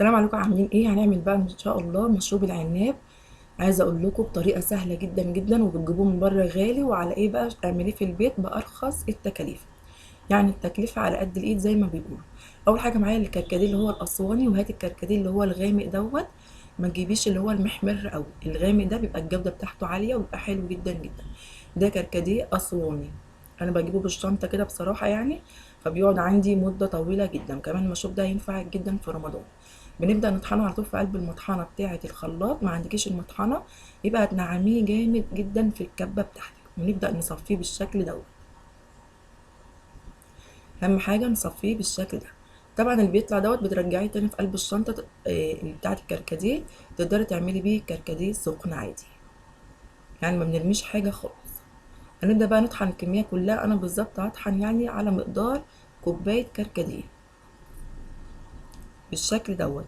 السلام عليكم، عاملين ايه؟ هنعمل بقى ان شاء الله مشروب العناب. عايزه اقول لكم بطريقه سهله جدا جدا، وبتجيبوه من بره غالي، وعلى ايه بقى اعمليه في البيت بارخص التكاليف. يعني التكلفه على قد الايد زي ما بيقولوا. اول حاجه معايا الكركديه اللي هو الاسواني، وهات الكركديه اللي هو الغامق دوت. ما تجيبيش اللي هو المحمر قوي، الغامق ده بيبقى الجوده بتاعته عاليه وبيبقى حلو جدا جدا. ده كركديه اسواني. انا بجيبه بالشنطه كده بصراحه يعني. فبيقعد عندي مده طويله جدا، كمان المشروب ده ينفع جدا في رمضان. بنبدا نطحنه على طول في قلب المطحنه بتاعه الخلاط، ما عندكيش المطحنه يبقى هتنعميه جامد جدا في الكبه بتاعتك، ونبدا نصفيه بالشكل دوت. اهم حاجه نصفيه بالشكل ده. طبعا اللي بيطلع دوت بترجعيه تاني في قلب الشنطه اللي بتاعه الكركديه. تقدري تعملي بيه كركديه سخن عادي، يعني ما بنرميش حاجه خالص. هنبدا بقى نطحن الكميه كلها، انا بالظبط هطحن يعني على مقدار كوبايه كركديه بالشكل دوت.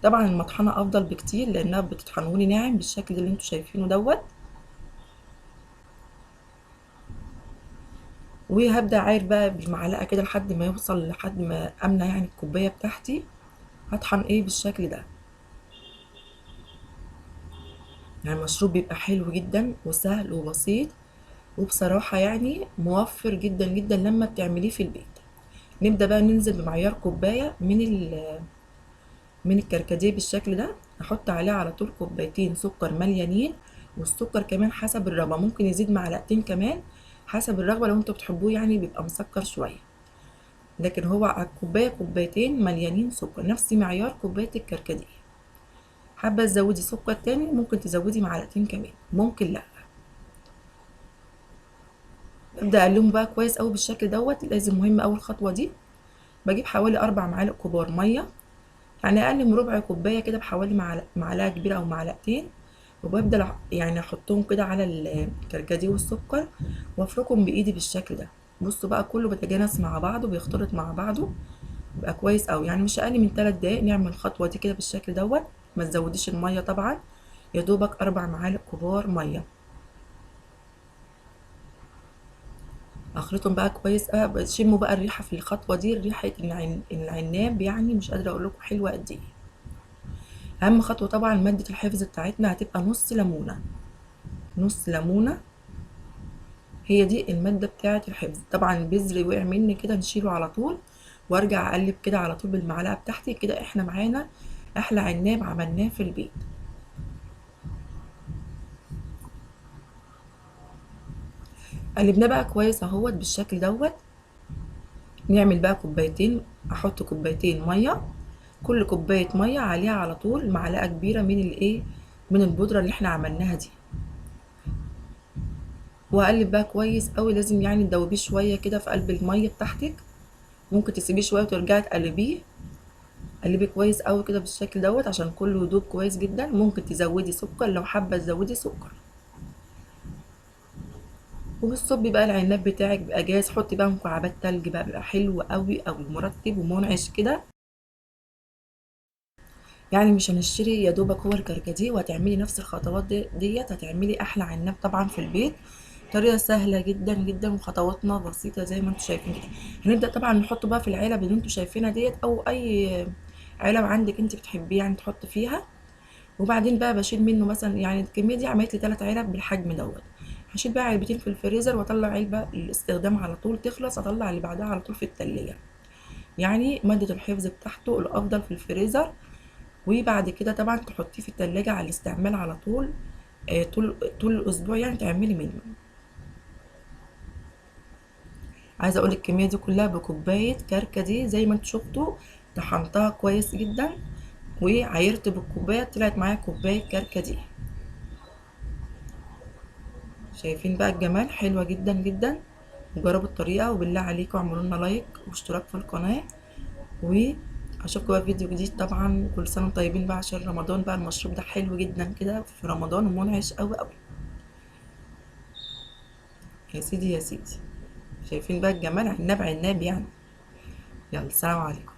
طبعا المطحنه افضل بكتير لانها بتطحنولي ناعم بالشكل اللي انتوا شايفينه دوت. وهبدا عاير بقى بالمعلقه كده لحد ما يوصل، لحد ما املى يعني الكوبايه بتاعتي. هطحن ايه بالشكل ده. يعني المشروب بيبقى حلو جدا وسهل وبسيط، وبصراحه يعني موفر جدا جدا لما بتعمليه في البيت. نبدا بقى ننزل بمعيار كوبايه من الكركديه بالشكل ده. احط عليه على طول كوبايتين سكر مليانين، والسكر كمان حسب الرغبه، ممكن يزيد معلقتين كمان حسب الرغبه، لو انتوا بتحبوه يعني بيبقى مسكر شويه. لكن هو على الكوبايه كوبايتين مليانين سكر، نفس معيار كوبايه الكركديه. حابه تزودي سكر تاني ممكن تزودي معلقتين كمان، ممكن لا. ابدا اقلبهم بقى كويس قوي بالشكل دوت. لازم مهم اول خطوه دي. بجيب حوالي 4 معالق كبار ميه، يعني اقل من ربع كوبايه كده، بحوالي معلقه كبيره او معلقتين. وببدا يعني احطهم كده على الكركديه والسكر، وافركهم بايدي بالشكل ده. بصوا بقى كله بيتجانس مع بعضه، بيختلط مع بعضه. يبقى كويس قوي، يعني مش اقل من 3 دقايق نعمل الخطوه دي كده بالشكل دوت. ما تزوديش الميه طبعا، يا دوبك 4 معالق كبار ميه. اخلطهم بقى كويس قوي، بتشموا بقى الريحه في الخطوه دي، ريحه العناب، يعني مش قادره اقول لكم حلوه قد ايه. اهم خطوه طبعا ماده الحفظ بتاعتنا هتبقى نص ليمونه. نص ليمونه، هي دي الماده بتاعه الحفظ. طبعا البذر وقع مني كده نشيله على طول، وارجع اقلب كده على طول بالمعلقه بتاعتي كده. احنا معانا احلى عناب عملناه في البيت. قلبناه بقى كويس اهوت بالشكل دوت. نعمل بقى كوبايتين، احط كوبايتين ميه، كل كوبايه ميه عليها على طول معلقه كبيره من الايه، من البودره اللي احنا عملناها دي. واقلب بقى كويس قوي، لازم يعني تدوبيه شويه كده في قلب الميه بتاعتك. ممكن تسيبيه شويه وترجعي تقلبيه. قلبي كويس قوي كده بالشكل دوت عشان كله يدوب كويس جدا. ممكن تزودي سكر لو حابه تزودي سكر. وبالصب بقى العناب بتاعك بقى جاهز. حطي بقى مكعبات تلج بقى، بيبقى حلو قوي قوي مرطب ومنعش كده. يعني مش هنشتري يا دوبك هو الكركديه، وهتعملي نفس الخطوات ديت هتعملي احلى عناب طبعا في البيت. طريقه سهله جدا جدا وخطواتنا بسيطه زي ما انتم شايفين كده. هنبدا طبعا نحطه بقى في العلب اللي انتم شايفينها ديت، او اي علب عندك انت بتحبيه يعني تحط فيها. وبعدين بقى بشيل منه مثلا، يعني الكميه دي عملت لي 3 علب بالحجم دوت. هشيل بقى علبتين في الفريزر، واطلع علبه للاستخدام على طول تخلص، اطلع اللي بعدها على طول في التلاجة. يعني ماده الحفظ بتاعته الافضل في الفريزر. وبعد كده طبعا تحطيه في التلاجة على الاستعمال على طول. طول الاسبوع يعني تعملي منه. عايزه اقول الكميه دي كلها بكوبايه كركديه زي ما انتوا شفتوا. طحنتها كويس جدا، وعايرت بالكوبايه طلعت معايا كوبايه كركديه. شايفين بقى الجمال؟ حلوه جدا جدا. جربوا الطريقه، وبالله عليكم اعملوا لنا لايك واشتراك في القناه. واشوفكم بقى في فيديو جديد. طبعا كل سنه وانتم طيبين بقى، عشان رمضان بقى المشروب ده حلو جدا كده في رمضان ومنعش قوي قوي. يا سيدي يا سيدي. شايفين بقى الجمال؟ عناب عناب يعني. يلا، سلام عليكم.